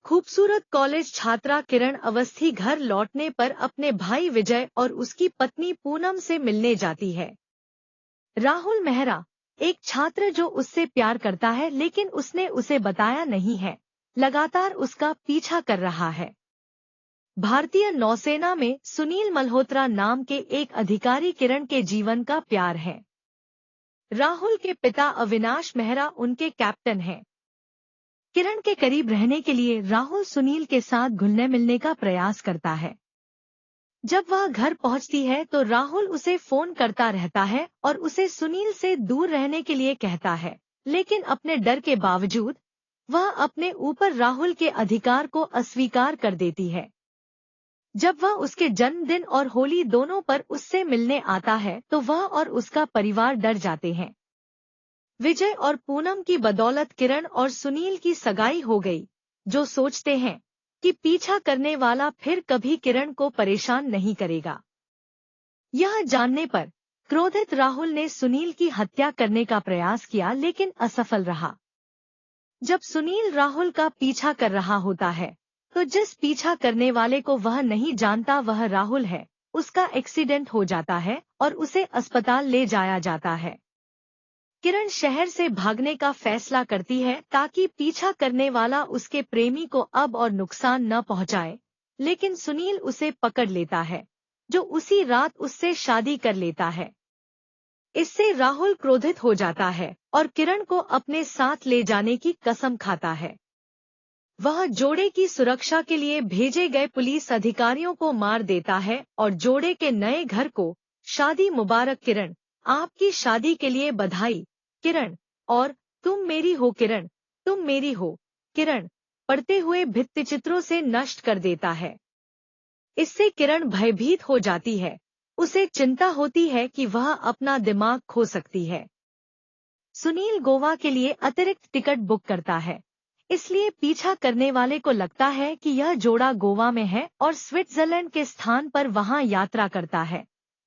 खूबसूरत कॉलेज छात्रा किरण अवस्थी घर लौटने पर अपने भाई विजय और उसकी पत्नी पूनम से मिलने जाती है। राहुल मेहरा, एक छात्र जो उससे प्यार करता है लेकिन उसने उसे बताया नहीं है, लगातार उसका पीछा कर रहा है। भारतीय नौसेना में सुनील मल्होत्रा नाम के एक अधिकारी किरण के जीवन का प्यार है। राहुल के पिता अविनाश मेहरा उनके कैप्टन हैं। किरण के करीब रहने के लिए राहुल सुनील के साथ घुलने मिलने का प्रयास करता है। जब वह घर पहुंचती है तो राहुल उसे फोन करता रहता है और उसे सुनील से दूर रहने के लिए कहता है, लेकिन अपने डर के बावजूद वह अपने ऊपर राहुल के अधिकार को अस्वीकार कर देती है। जब वह उसके जन्मदिन और होली दोनों पर उससे मिलने आता है तो वह और उसका परिवार डर जाते हैं। विजय और पूनम की बदौलत किरण और सुनील की सगाई हो गई, जो सोचते हैं कि पीछा करने वाला फिर कभी किरण को परेशान नहीं करेगा। यह जानने पर क्रोधित राहुल ने सुनील की हत्या करने का प्रयास किया लेकिन असफल रहा। जब सुनील राहुल का पीछा कर रहा होता है तो जिस पीछा करने वाले को वह नहीं जानता वह राहुल है, उसका एक्सीडेंट हो जाता है और उसे अस्पताल ले जाया जाता है। किरण शहर से भागने का फैसला करती है ताकि पीछा करने वाला उसके प्रेमी को अब और नुकसान न पहुंचाए, लेकिन सुनील उसे पकड़ लेता है, जो उसी रात उससे शादी कर लेता है। इससे राहुल क्रोधित हो जाता है और किरण को अपने साथ ले जाने की कसम खाता है। वह जोड़े की सुरक्षा के लिए भेजे गए पुलिस अधिकारियों को मार देता है और जोड़े के नए घर को शादी मुबारक किरण, आपकी शादी के लिए बधाई किरण और तुम मेरी हो किरण, तुम मेरी हो किरण पढ़ते हुए भित्तिचित्रों से नष्ट कर देता है। इससे किरण भयभीत हो जाती है, उसे चिंता होती है कि वह अपना दिमाग खो सकती है। सुनील गोवा के लिए अतिरिक्त टिकट बुक करता है, इसलिए पीछा करने वाले को लगता है कि यह जोड़ा गोवा में है और स्विट्जरलैंड के स्थान पर वहां यात्रा करता है,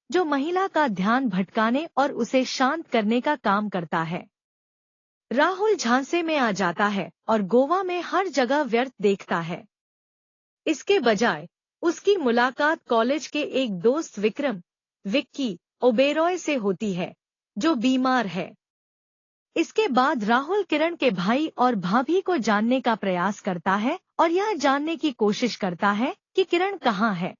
जो महिला का ध्यान भटकाने और उसे शांत करने का काम करता है। राहुल झांसे में आ जाता है और गोवा में हर जगह व्यर्थ देखता है। इसके बजाय उसकी मुलाकात कॉलेज के एक दोस्त विक्की ओबेरॉय से होती है, जो बीमार है। इसके बाद राहुल किरण के भाई और भाभी को जानने का प्रयास करता है और यह जानने की कोशिश करता है कि किरण कहाँ है।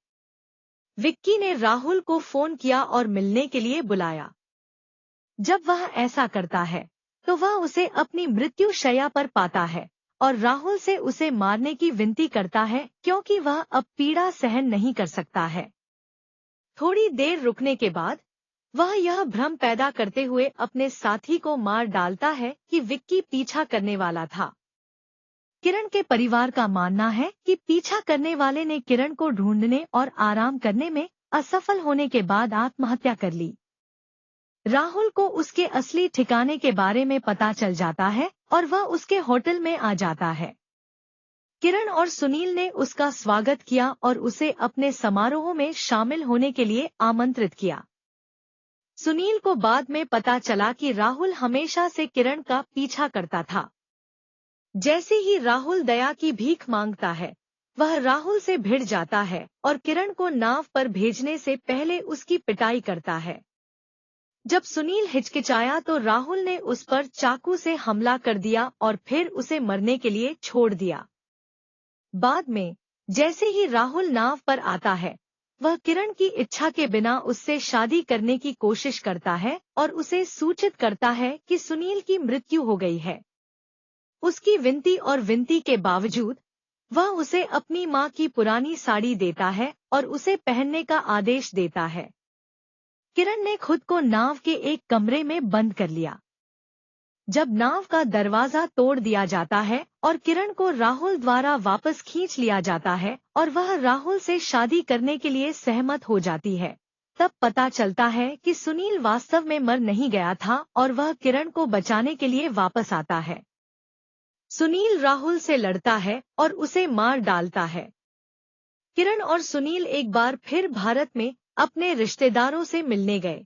विक्की ने राहुल को फोन किया और मिलने के लिए बुलाया। जब वह ऐसा करता है तो वह उसे अपनी मृत्यु शैया पर पाता है और राहुल से उसे मारने की विनती करता है क्योंकि वह अब पीड़ा सहन नहीं कर सकता है। थोड़ी देर रुकने के बाद वह यह भ्रम पैदा करते हुए अपने साथी को मार डालता है कि विक्की पीछा करने वाला था। किरण के परिवार का मानना है कि पीछा करने वाले ने किरण को ढूंढने और आराम करने में असफल होने के बाद आत्महत्या कर ली। राहुल को उसके असली ठिकाने के बारे में पता चल जाता है और वह उसके होटल में आ जाता है। किरण और सुनील ने उसका स्वागत किया और उसे अपने समारोह में शामिल होने के लिए आमंत्रित किया। सुनील को बाद में पता चला कि राहुल हमेशा से किरण का पीछा करता था। जैसे ही राहुल दया की भीख मांगता है, वह राहुल से भिड़ जाता है और किरण को नाव पर भेजने से पहले उसकी पिटाई करता है। जब सुनील हिचकिचाया तो राहुल ने उस पर चाकू से हमला कर दिया और फिर उसे मरने के लिए छोड़ दिया। बाद में जैसे ही राहुल नाव पर आता है, वह किरण की इच्छा के बिना उससे शादी करने की कोशिश करता है और उसे सूचित करता है कि सुनील की मृत्यु हो गई है। उसकी विनती के बावजूद वह उसे अपनी मां की पुरानी साड़ी देता है और उसे पहनने का आदेश देता है। किरण ने खुद को नाव के एक कमरे में बंद कर लिया। जब नाव का दरवाजा तोड़ दिया जाता है और किरण को राहुल द्वारा वापस खींच लिया जाता है और वह राहुल से शादी करने के लिए सहमत हो जाती है, तब पता चलता है कि सुनील वास्तव में मर नहीं गया था और वह किरण को बचाने के लिए वापस आता है। सुनील राहुल से लड़ता है और उसे मार डालता है। किरण और सुनील एक बार फिर भारत में अपने रिश्तेदारों से मिलने गए।